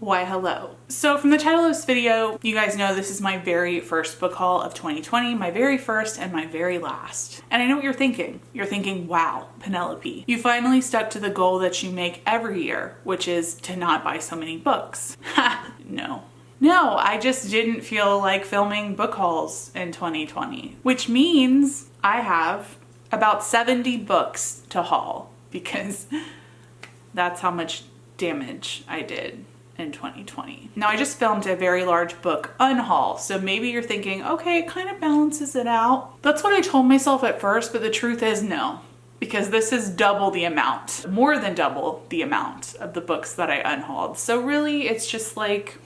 Why hello. So from the title of this video, you guys know this is my very first book haul of 2020, my very first and my very last. And I know what you're thinking. You're thinking, wow, Penelope, you finally stuck to the goal that you make every year, which is to not buy so many books. Ha, no. No, I just didn't feel like filming book hauls in 2020, which means I have about 70 books to haul because that's how much damage I did in 2020. Now I just filmed a very large book unhaul, so maybe you're thinking, okay, it kind of balances it out. That's what I told myself at first, but the truth is no, because this is double the amount, more than double the amount of the books that I unhauled. So really it's just like,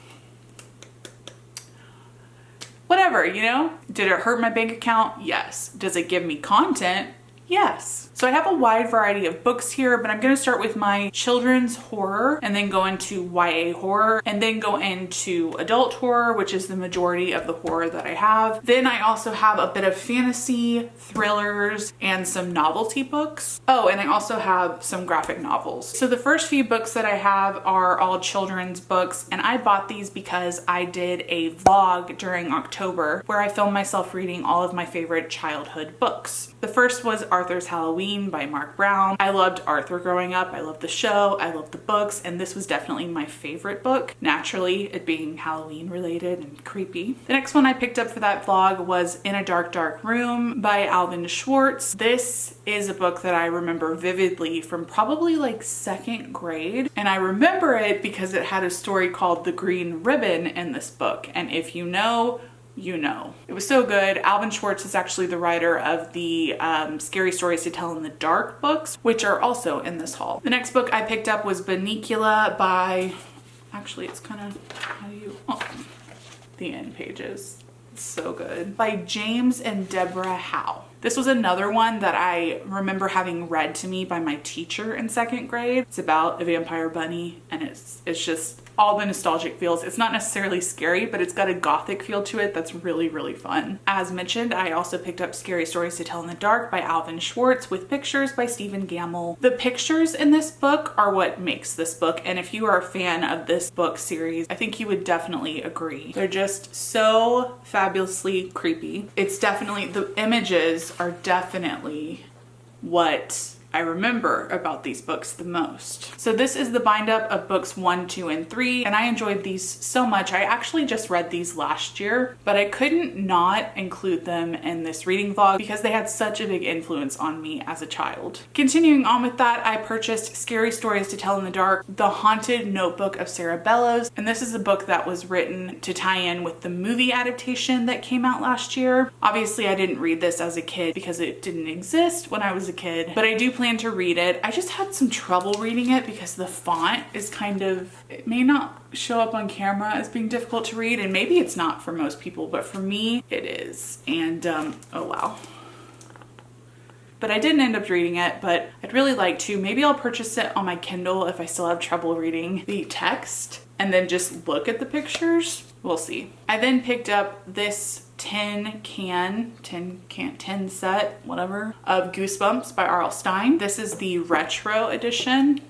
whatever, you know? Did it hurt my bank account? Yes. Does it give me content? Yes. So I have a wide variety of books here, but I'm going to start with my children's horror and then go into YA horror and then go into adult horror, which is the majority of the horror that I have. Then I also have a bit of fantasy, thrillers, and some novelty books. Oh, and I also have some graphic novels. So the first few books that I have are all children's books, and I bought these because I did a vlog during October where I filmed myself reading all of my favorite childhood books. The first was Arthur's Halloween by Mark Brown. I loved Arthur growing up. I loved the show. I loved the books, and this was definitely my favorite book. Naturally, it being Halloween related and creepy. The next one I picked up for that vlog was In a Dark, Dark Room by Alvin Schwartz. This is a book that I remember vividly from probably like second grade, and I remember it because it had a story called The Green Ribbon in this book, and if you know, you know. It was so good. Alvin Schwartz is actually the writer of the Scary Stories to Tell in the Dark books, which are also in this haul. The next book I picked up was Bunnicula by, actually it's kind of, how do you, oh, the end pages. It's so good. By James and Deborah Howe. This was another one that I remember having read to me by my teacher in second grade. It's about a vampire bunny, and it's just all the nostalgic feels. It's not necessarily scary, but it's got a gothic feel to it that's really, really fun. As mentioned, I also picked up Scary Stories to Tell in the Dark by Alvin Schwartz with pictures by Stephen Gamble. The pictures in this book are what makes this book, and if you are a fan of this book series, I think you would definitely agree. They're just so fabulously creepy. It's definitely, the images are definitely what I remember about these books the most. So this is the bind up of books 1, 2, and 3, and I enjoyed these so much. I actually just read these last year, but I couldn't not include them in this reading vlog because they had such a big influence on me as a child. Continuing on with that, I purchased Scary Stories to Tell in the Dark, The Haunted Notebook of Sarah Bellows, and this is a book that was written to tie in with the movie adaptation that came out last year. Obviously, I didn't read this as a kid because it didn't exist when I was a kid, but I do plan to read it. I just had some trouble reading it because the font is kind of, it may not show up on camera as being difficult to read, and maybe it's not for most people, but for me it is. And oh wow. But I didn't end up reading it, but I'd really like to. Maybe I'll purchase it on my Kindle if I still have trouble reading the text and then just look at the pictures. We'll see. I then picked up this 10 set, whatever, of Goosebumps by R.L. Stine. This is the retro edition.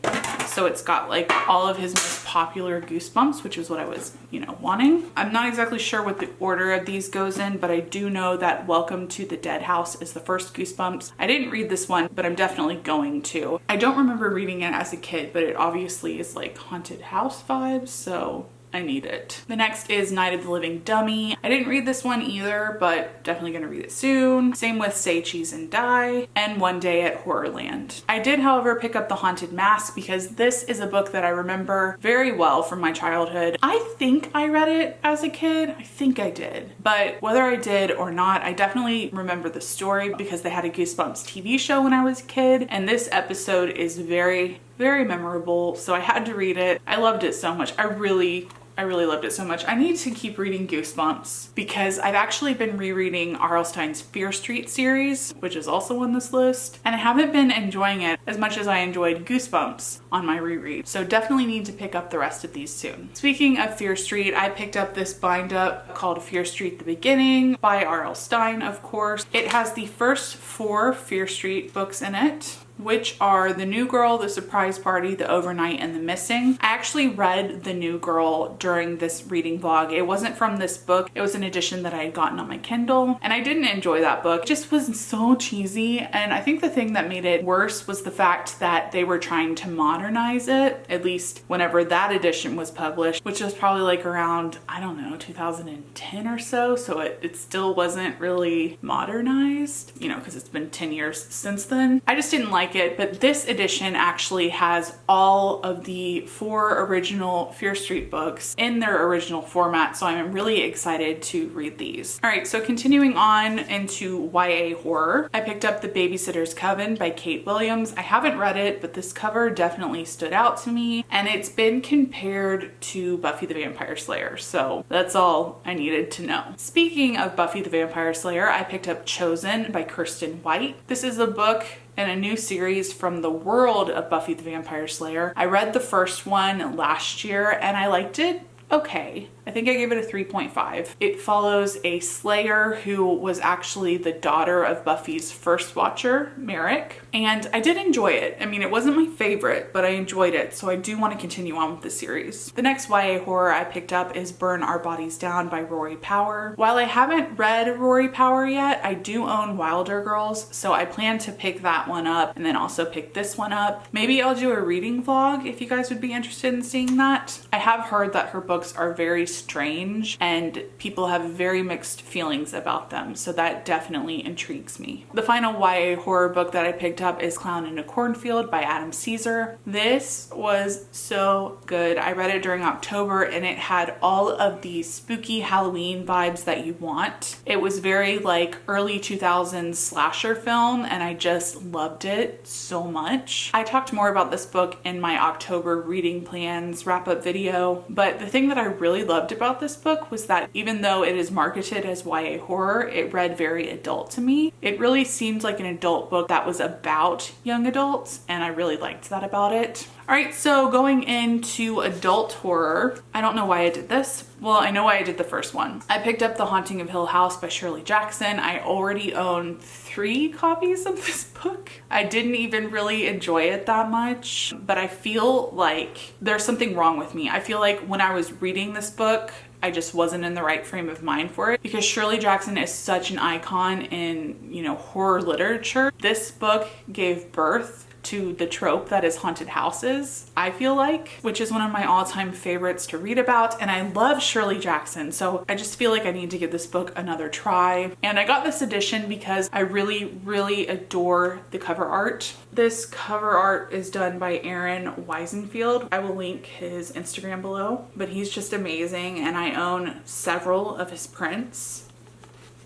So it's got like all of his most popular Goosebumps, which is what I was, you know, wanting. I'm not exactly sure what the order of these goes in, but I do know that Welcome to the Dead House is the first Goosebumps. I didn't read this one, but I'm definitely going to. I don't remember reading it as a kid, but it obviously is like haunted house vibes, so I need it. The next is Night of the Living Dummy. I didn't read this one either, but definitely gonna read it soon. Same with Say Cheese and Die and One Day at Horrorland. I did, however, pick up The Haunted Mask because this is a book that I remember very well from my childhood. I think I read it as a kid. I think I did. But whether I did or not, I definitely remember the story because they had a Goosebumps TV show when I was a kid, and this episode is very, very memorable, so I had to read it. I loved it so much. I really loved it so much. I need to keep reading Goosebumps because I've actually been rereading R.L. Stine's Fear Street series, which is also on this list, and I haven't been enjoying it as much as I enjoyed Goosebumps on my reread. So definitely need to pick up the rest of these soon. Speaking of Fear Street, I picked up this bind up called Fear Street: The Beginning by R.L. Stine, of course. It has the first 4 Fear Street books in it. which are The New Girl, The Surprise Party, The Overnight, and The Missing. I actually read The New Girl during this reading vlog. It wasn't from this book. It was an edition that I had gotten on my Kindle, and I didn't enjoy that book. It just was so cheesy, and I think the thing that made it worse was the fact that they were trying to modernize it, at least whenever that edition was published, which was probably like around, I don't know, 2010 or so. So it still wasn't really modernized, you know, because it's been 10 years since then. I just didn't like it, but this edition actually has all of the 4 original Fear Street books in their original format, so I'm really excited to read these. All right, so continuing on into YA horror, I picked up The Babysitter's Coven by Kate Williams. I haven't read it, but this cover definitely stood out to me, and it's been compared to Buffy the Vampire Slayer, so that's all I needed to know. Speaking of Buffy the Vampire Slayer, I picked up Chosen by Kirsten White. This is a book and a new series from the world of Buffy the Vampire Slayer. I read the first one last year and I liked it okay. I think I gave it a 3.5. It follows a Slayer who was actually the daughter of Buffy's first watcher, Merrick, and I did enjoy it. I mean, it wasn't my favorite, but I enjoyed it, so I do want to continue on with the series. The next YA horror I picked up is Burn Our Bodies Down by Rory Power. While I haven't read Rory Power yet, I do own Wilder Girls, so I plan to pick that one up and then also pick this one up. Maybe I'll do a reading vlog if you guys would be interested in seeing that. I have heard that her books are very strange and people have very mixed feelings about them, so that definitely intrigues me. The final YA horror book that I picked up is Clown in a Cornfield by Adam Caesar. This was so good. I read it during October and it had all of the spooky Halloween vibes that you want. It was very like early 2000s slasher film and I just loved it so much. I talked more about this book in my October reading plans wrap-up video, but the thing that I really loved about this book was that even though it is marketed as YA horror, it read very adult to me. It really seemed like an adult book that was about young adults, and I really liked that about it. All right, so going into adult horror, I don't know why I did this. Well, I know why I did the first one. I picked up The Haunting of Hill House by Shirley Jackson. I already own 3 copies of this book. I didn't even really enjoy it that much, but I feel like there's something wrong with me. I feel like when I was reading this book, I just wasn't in the right frame of mind for it because Shirley Jackson is such an icon in, you know, horror literature. This book gave birth to the trope that is haunted houses, I feel like, which is one of my all-time favorites to read about, and I love Shirley Jackson, so I just feel like I need to give this book another try. And I got this edition because I really adore the cover art. This cover art is done by Aaron Weisenfield. I will link his Instagram below, but he's just amazing, and I own several of his prints,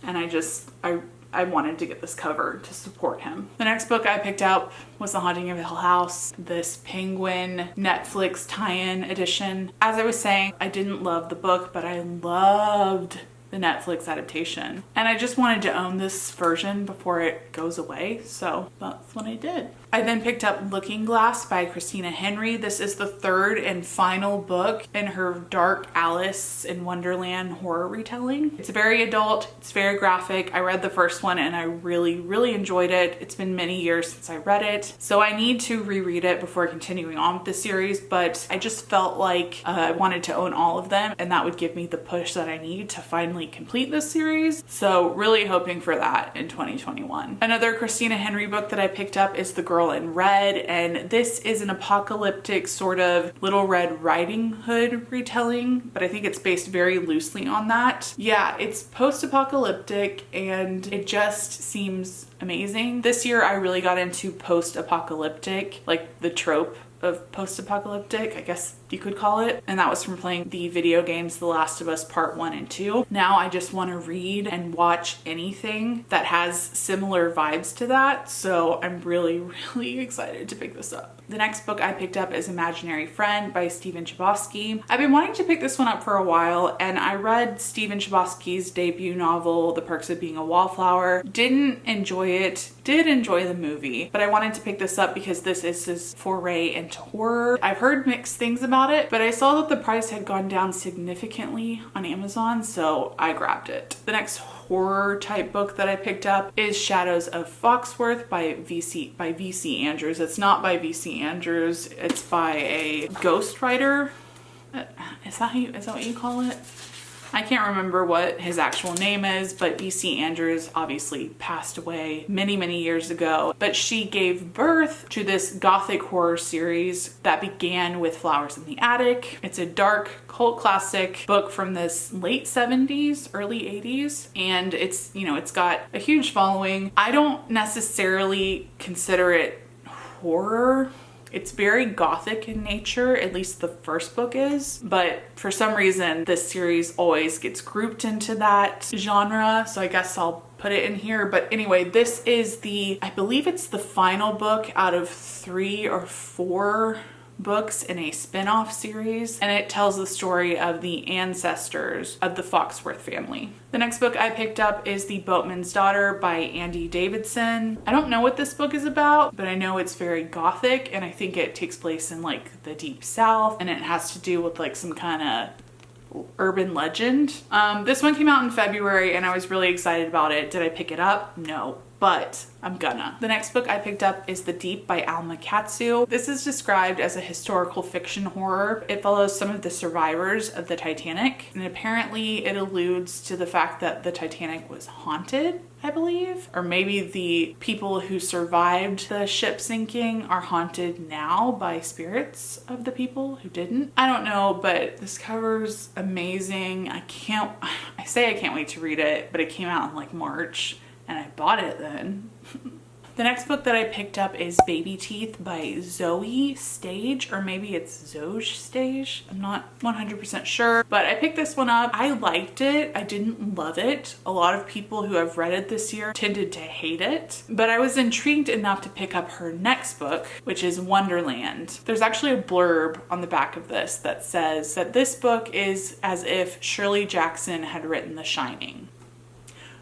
and I wanted to get this cover to support him. The next book I picked up was The Haunting of Hill House, this Penguin Netflix tie-in edition. As I was saying, I didn't love the book, but I loved the Netflix adaptation. And I just wanted to own this version before it goes away, so that's what I did. I then picked up Looking Glass by Christina Henry. This is the 3rd and final book in her Dark Alice in Wonderland horror retelling. It's very adult, it's very graphic. I read the first one and I really enjoyed it. It's been many years since I read it, so I need to reread it before continuing on with the series, but I just felt like I wanted to own all of them and that would give me the push that I need to finally complete this series. So really hoping for that in 2021. Another Christina Henry book that I picked up is The Girl in Red, and this is an apocalyptic sort of Little Red Riding Hood retelling, but I think it's based very loosely on that. Yeah, it's post-apocalyptic and it just seems amazing. This year I really got into post-apocalyptic, like the trope of post-apocalyptic, I guess you could call it, and that was from playing the video games The Last of Us Part 1 and 2. Now I just want to read and watch anything that has similar vibes to that, so I'm really excited to pick this up. The next book I picked up is Imaginary Friend by Stephen Chbosky. I've been wanting to pick this one up for a while, and I read Stephen Chbosky's debut novel, The Perks of Being a Wallflower. Didn't enjoy it, did enjoy the movie, but I wanted to pick this up because this is his foray into horror. I've heard mixed things about it, but I saw that the price had gone down significantly on Amazon, so I grabbed it. The next horror type book that I picked up is Shadows of Foxworth by VC Andrews. It's not by VC Andrews. It's by a ghostwriter. Is that what you call it? I can't remember what his actual name is, but VC Andrews obviously passed away many, many years ago. But she gave birth to this gothic horror series that began with Flowers in the Attic. It's a dark cult classic book from this late 70s, early 80s. And it's, you know, it's got a huge following. I don't necessarily consider it horror. It's very gothic in nature, at least the first book is, but for some reason this series always gets grouped into that genre, so I guess I'll put it in here. But anyway, this is I believe it's the final book out of 3 or 4 books in a spin-off series, and it tells the story of the ancestors of the Foxworth family. The next book I picked up is The Boatman's Daughter by Andy Davidson. I don't know what this book is about, but I know it's very gothic, and I think it takes place in like the deep south, and it has to do with like some kind of urban legend. This one came out in February and I was really excited about it. Did I pick it up? No, but I'm gonna. The next book I picked up is The Deep by Alma Katsu. This is described as a historical fiction horror. It follows some of the survivors of the Titanic, and apparently it alludes to the fact that the Titanic was haunted, I believe, or maybe the people who survived the ship sinking are haunted now by spirits of the people who didn't. I don't know, but this cover's amazing. I can't wait to read it, but it came out in like March and I bought it then. The next book that I picked up is Baby Teeth by Zoe Stage, or maybe it's Zoe Stage. I'm not 100% sure, but I picked this one up. I liked it. I didn't love it. A lot of people who have read it this year tended to hate it, but I was intrigued enough to pick up her next book, which is Wonderland. There's actually a blurb on the back of this that says that this book is as if Shirley Jackson had written The Shining.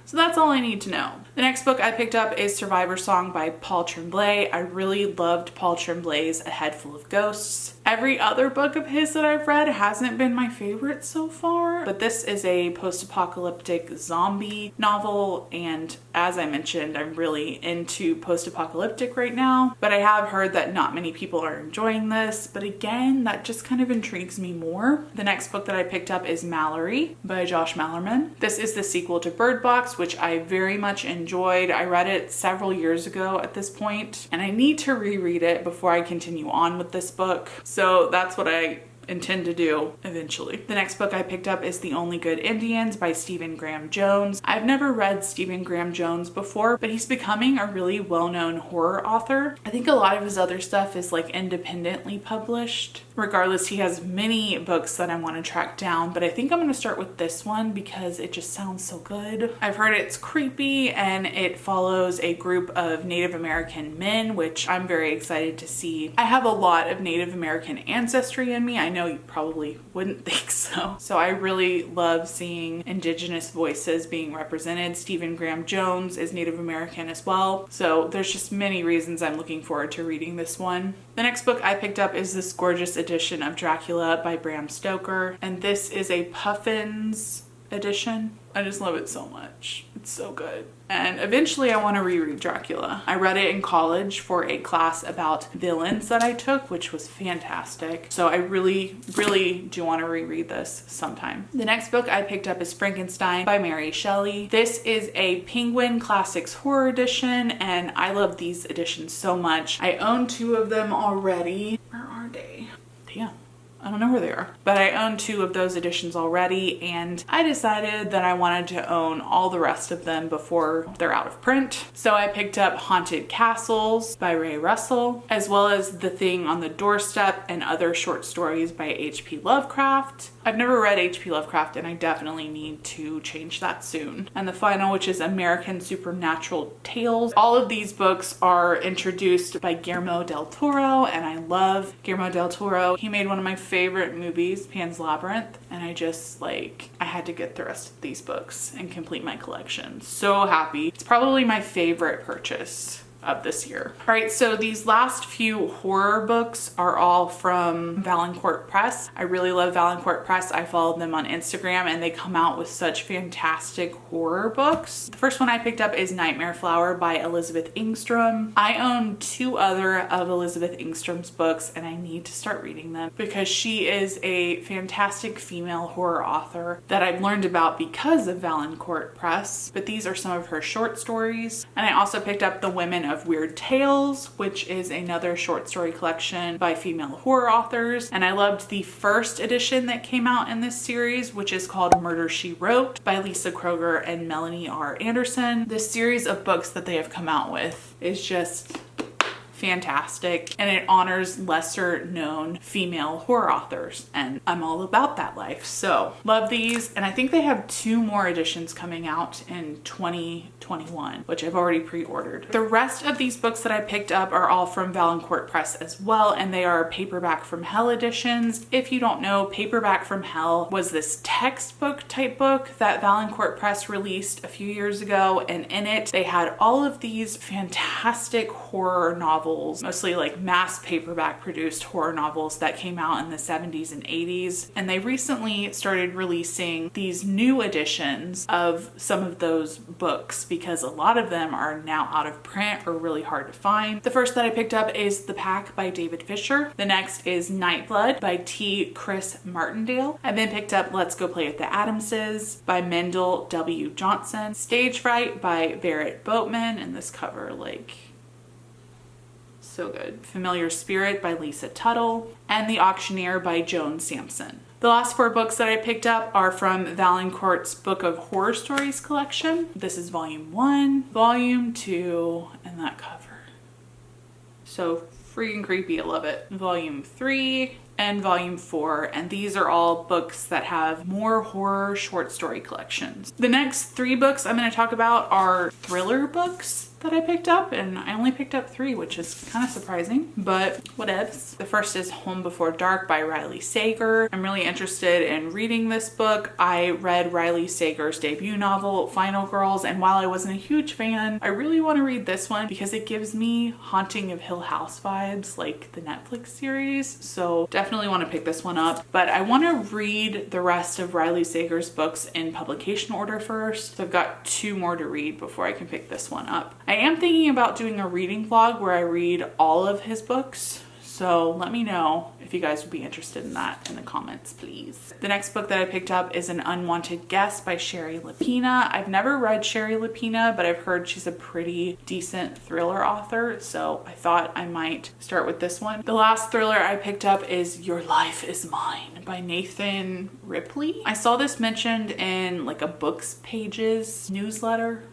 So that's all I need to know. The next book I picked up is Survivor Song by Paul Tremblay. I really loved Paul Tremblay's A Head Full of Ghosts. Every other book of his that I've read hasn't been my favorite so far, but this is a post-apocalyptic zombie novel, and as I mentioned, I'm really into post-apocalyptic right now, but I have heard that not many people are enjoying this, but again, that just kind of intrigues me more. The next book that I picked up is Mallory by Josh Malerman. This is the sequel to Bird Box, which I very much enjoyed. I read it several years ago at this point, and I need to reread it before I continue on with this book. So that's what I intend to do eventually. The next book I picked up is The Only Good Indians by Stephen Graham Jones. I've never read Stephen Graham Jones before, but he's becoming a really well-known horror author. I think a lot of his other stuff is like independently published. Regardless, he has many books that I want to track down, but I think I'm going to start with this one because it just sounds so good. I've heard it's creepy and it follows a group of Native American men, which I'm very excited to see. I have a lot of Native American ancestry in me. I know you probably wouldn't think so. So I really love seeing Indigenous voices being represented. Stephen Graham Jones is Native American as well. So there's just many reasons I'm looking forward to reading this one. The next book I picked up is this gorgeous edition of Dracula by Bram Stoker, and this is a Puffins edition. I just love it so much. It's so good. And eventually I want to reread Dracula. I read it in college for a class about villains that I took, which was fantastic. So I really, really do want to reread this sometime. The next book I picked up is Frankenstein by Mary Shelley. This is a Penguin Classics Horror Edition, and I love these editions so much. I own 2 of them already. Where are they? Damn. I don't know where they are, but I own 2 of those editions already, and I decided that I wanted to own all the rest of them before they're out of print. So I picked up Haunted Castles by Ray Russell, as well as The Thing on the Doorstep and other short stories by H.P. Lovecraft. I've never read H.P. Lovecraft, and I definitely need to change that soon. And the final, which is American Supernatural Tales. All of these books are introduced by Guillermo del Toro, and I love Guillermo del Toro. He made one of my favorite movies, Pan's Labyrinth, and I had to get the rest of these books and complete my collection. So happy. It's probably my favorite purchase of this year. All right, so these last few horror books are all from Valancourt Press. I really love Valancourt Press. I followed them on Instagram and they come out with such fantastic horror books. The first one I picked up is Nightmare Flower by Elizabeth Engstrom. I own 2 other of Elizabeth Engstrom's books and I need to start reading them because she is a fantastic female horror author that I've learned about because of Valancourt Press. But these are some of her short stories. And I also picked up The Women of Weird Tales, which is another short story collection by female horror authors. And I loved the first edition that came out in this series, which is called Murder, She Wrote by Lisa Kroger and Melanie R. Anderson. This series of books that they have come out with is just fantastic and it honors lesser known female horror authors and I'm all about that life. So love these, and I think they have 2 more editions coming out in 2021, which I've already pre-ordered. The rest of these books that I picked up are all from Valancourt Press as well, and they are Paperback from Hell editions. If you don't know, Paperback from Hell was this textbook type book that Valancourt Press released a few years ago, and in it they had all of these fantastic horror novels, mostly like mass paperback produced horror novels that came out in the 70s and 80s. And they recently started releasing these new editions of some of those books because a lot of them are now out of print or really hard to find. The first that I picked up is The Pack by David Fisher. The next is Nightblood by T. Chris Martindale. I then picked up Let's Go Play at the Adamses by Mendel W. Johnson. Stage Fright by Barrett Boatman, and this cover, like, so good. Familiar Spirit by Lisa Tuttle, and The Auctioneer by Joan Sampson. The last 4 books that I picked up are from Valancourt's Book of Horror Stories collection. This is volume 1, volume 2, and that cover. So freaking creepy, I love it. Volume 3 and volume 4, and these are all books that have more horror short story collections. The next 3 books I'm going to talk about are thriller books that I picked up, and I only picked up 3, which is kind of surprising, but whatevs. The first is Home Before Dark by Riley Sager. I'm really interested in reading this book. I read Riley Sager's debut novel, Final Girls, and while I wasn't a huge fan, I really want to read this one because it gives me Haunting of Hill House vibes, like the Netflix series, so definitely want to pick this one up. But I want to read the rest of Riley Sager's books in publication order first, so I've got 2 more to read before I can pick this one up. I am thinking about doing a reading vlog where I read all of his books, so let me know if you guys would be interested in that in the comments, please. The next book that I picked up is An Unwanted Guest by Sherry Lapina. I've never read Sherry Lapina, but I've heard she's a pretty decent thriller author, so I thought I might start with this one. The last thriller I picked up is Your Life Is Mine by Nathan Ripley. I saw this mentioned in like a Books Pages newsletter,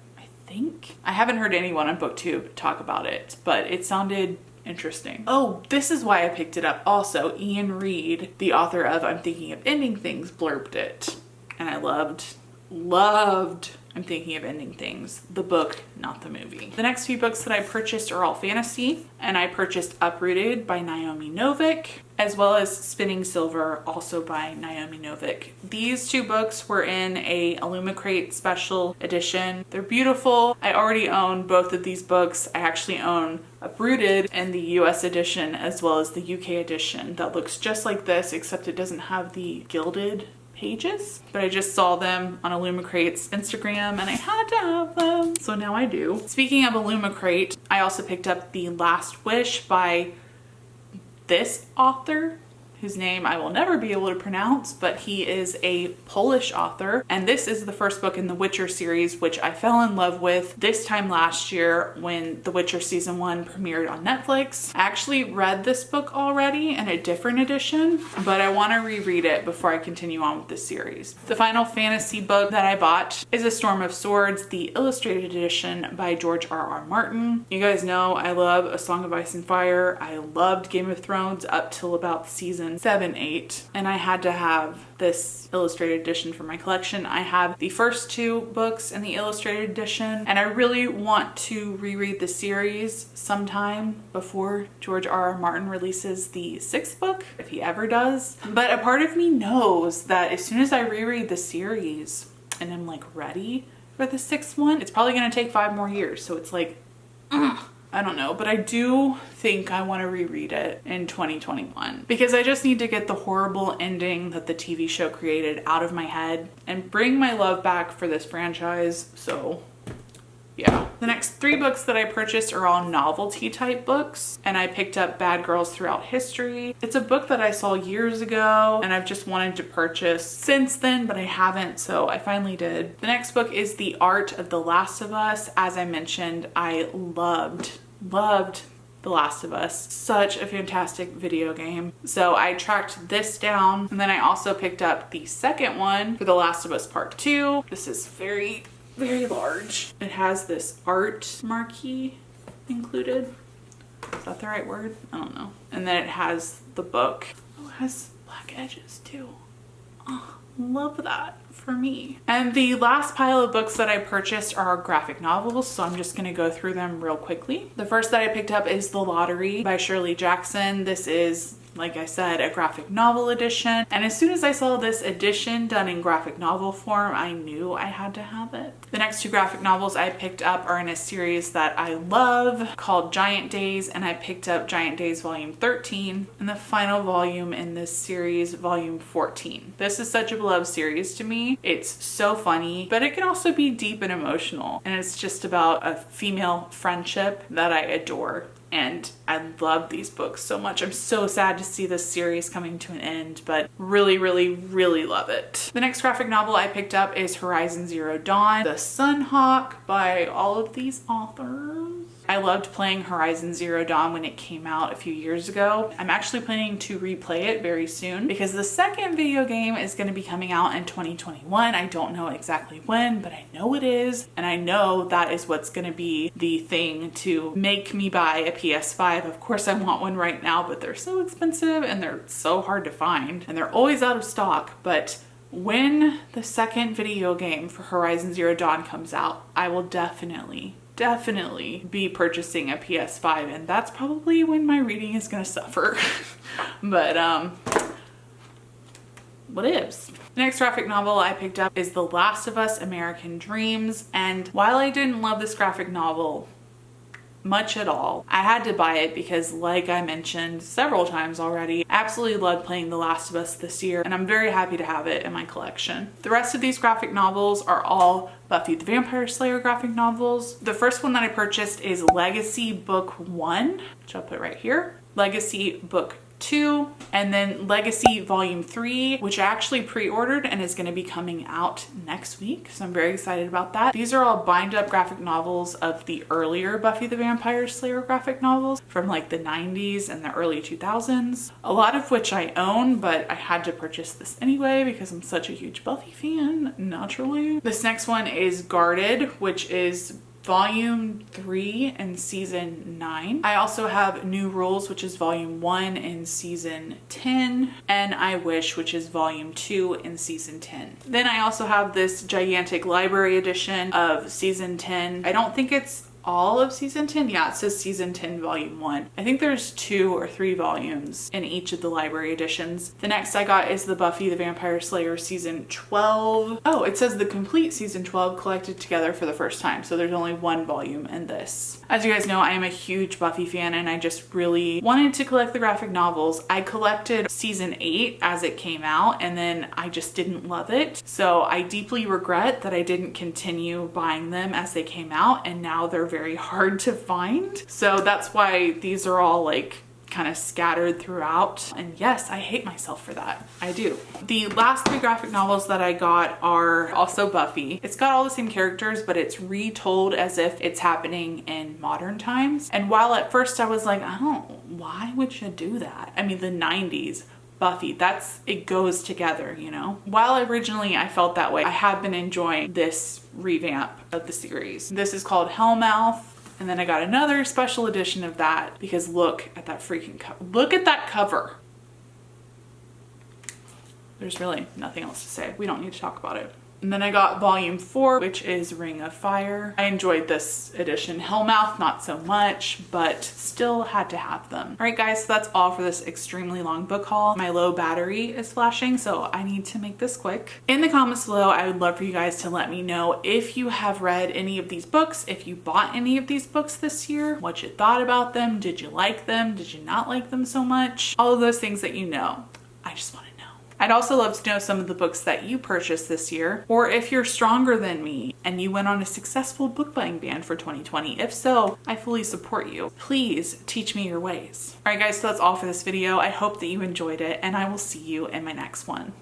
I haven't heard anyone on BookTube talk about it, but it sounded interesting. Oh, this is why I picked it up. Also, Ian Reid, the author of I'm Thinking of Ending Things, blurbed it. And I loved I'm Thinking of Ending Things, the book, not the movie. The next few books that I purchased are all fantasy, and I purchased Uprooted by Naomi Novik, as well as Spinning Silver, also by Naomi Novik. These 2 books were in a Illumicrate special edition. They're beautiful. I already own both of these books. I actually own Uprooted in the US edition as well as the UK edition that looks just like this, except it doesn't have the gilded pages, but I just saw them on Illumicrate's Instagram and I had to have them, so now I do. Speaking of Illumicrate, I also picked up The Last Wish by this author, whose name I will never be able to pronounce, but he is a Polish author. And this is the first book in the Witcher series, which I fell in love with this time last year when The Witcher season 1 premiered on Netflix. I actually read this book already in a different edition, but I want to reread it before I continue on with this series. The final fantasy book that I bought is A Storm of Swords, the illustrated edition by George R.R. Martin. You guys know I love A Song of Ice and Fire. I loved Game of Thrones up till about season 7, 8, and I had to have this illustrated edition for my collection. I have the first 2 books in the illustrated edition, and I really want to reread the series sometime before George R.R. Martin releases the 6th book, if he ever does. But a part of me knows that as soon as I reread the series and I'm like ready for the 6th one, it's probably going to take 5 more years. So it's like, I I don't know, but I do think I want to reread it in 2021 because I just need to get the horrible ending that the TV show created out of my head and bring my love back for this franchise. So yeah. The next 3 books that I purchased are all novelty type books, and I picked up Bad Girls Throughout History. It's a book that I saw years ago and I've just wanted to purchase since then, but I haven't, so I finally did. The next book is The Art of the Last of Us. As I mentioned, I loved The Last of Us. Such a fantastic video game. So I tracked this down, and then I also picked up the second one for The Last of Us Part 2. This is very large. It has this art marquee included. Is that the right word? I don't know. And then it has the book. Oh, it has black edges too. Oh, love that for me. And the last pile of books that I purchased are graphic novels, so I'm just gonna go through them real quickly. The first that I picked up is The Lottery by Shirley Jackson. This is, like I said, a graphic novel edition. And as soon as I saw this edition done in graphic novel form, I knew I had to have it. The next 2 graphic novels I picked up are in a series that I love called Giant Days, and I picked up Giant Days Volume 13 and the final volume in this series, Volume 14. This is such a beloved series to me. It's so funny, but it can also be deep and emotional. And it's just about a female friendship that I adore. And I love these books so much. I'm so sad to see this series coming to an end, but really love it. The next graphic novel I picked up is Horizon Zero Dawn, The Sunhawk by all of these authors. I loved playing Horizon Zero Dawn when it came out a few years ago. I'm actually planning to replay it very soon because the second video game is going to be coming out in 2021. I don't know exactly when, but I know it is. And I know that is what's going to be the thing to make me buy a PS5. Of course I want one right now, but they're so expensive and they're so hard to find and they're always out of stock. But when the second video game for Horizon Zero Dawn comes out, I will definitely be purchasing a PS5, and that's probably when my reading is gonna suffer. But what ifs. The next graphic novel I picked up is The Last of Us American Dreams, and while I didn't love this graphic novel much at all, I had to buy it because, like I mentioned several times already, I absolutely loved playing The Last of Us this year, and I'm very happy to have it in my collection. The rest of these graphic novels are all Buffy the Vampire Slayer graphic novels. The first one that I purchased is Legacy Book 1, which I'll put right here, Legacy Book 2, and then Legacy Volume 3, which I actually pre-ordered and is going to be coming out next week. So I'm very excited about that. These are all bind up graphic novels of the earlier Buffy the Vampire Slayer graphic novels from like the 90s and the early 2000s. A lot of which I own, but I had to purchase this anyway because I'm such a huge Buffy fan, naturally. This next one is Guarded, which is Volume 3 and Season 9. I also have New Rules, which is Volume 1 and Season 10, and I Wish, which is Volume 2 and Season 10. Then I also have this gigantic library edition of Season 10. I don't think it's all of Season 10. Yeah, it says Season 10 Volume 1. I think there's 2 or 3 volumes in each of the library editions. The next I got is the Buffy the Vampire Slayer Season 12. Oh, it says the complete Season 12 collected together for the first time, so there's only 1 volume in this. As you guys know, I am a huge Buffy fan and I just really wanted to collect the graphic novels. I collected Season 8 as it came out and then I just didn't love it. So I deeply regret that I didn't continue buying them as they came out, and now they're very hard to find. So that's why these are all like kind of scattered throughout. And yes, I hate myself for that. I do. The last 3 graphic novels that I got are also Buffy. It's got all the same characters, but it's retold as if it's happening in modern times. And while at first I was like, oh, why would you do that? I mean, the 90s. Buffy, it goes together, you know? While originally I felt that way, I have been enjoying this revamp of the series. This is called Hellmouth, and then I got another special edition of that because look at that freaking cover. Look at that cover. There's really nothing else to say. We don't need to talk about it. And then I got volume 4, which is Ring of Fire. I enjoyed this edition. Hellmouth, not so much, but still had to have them. All right, guys, so that's all for this extremely long book haul. My low battery is flashing, so I need to make this quick. In the comments below, I would love for you guys to let me know if you have read any of these books, if you bought any of these books this year, what you thought about them, did you like them, did you not like them so much? All of those things that you know. I just want to know. I'd also love to know some of the books that you purchased this year, or if you're stronger than me and you went on a successful book buying ban for 2020. If so, I fully support you. Please teach me your ways. All right, guys, so that's all for this video. I hope that you enjoyed it, and I will see you in my next one.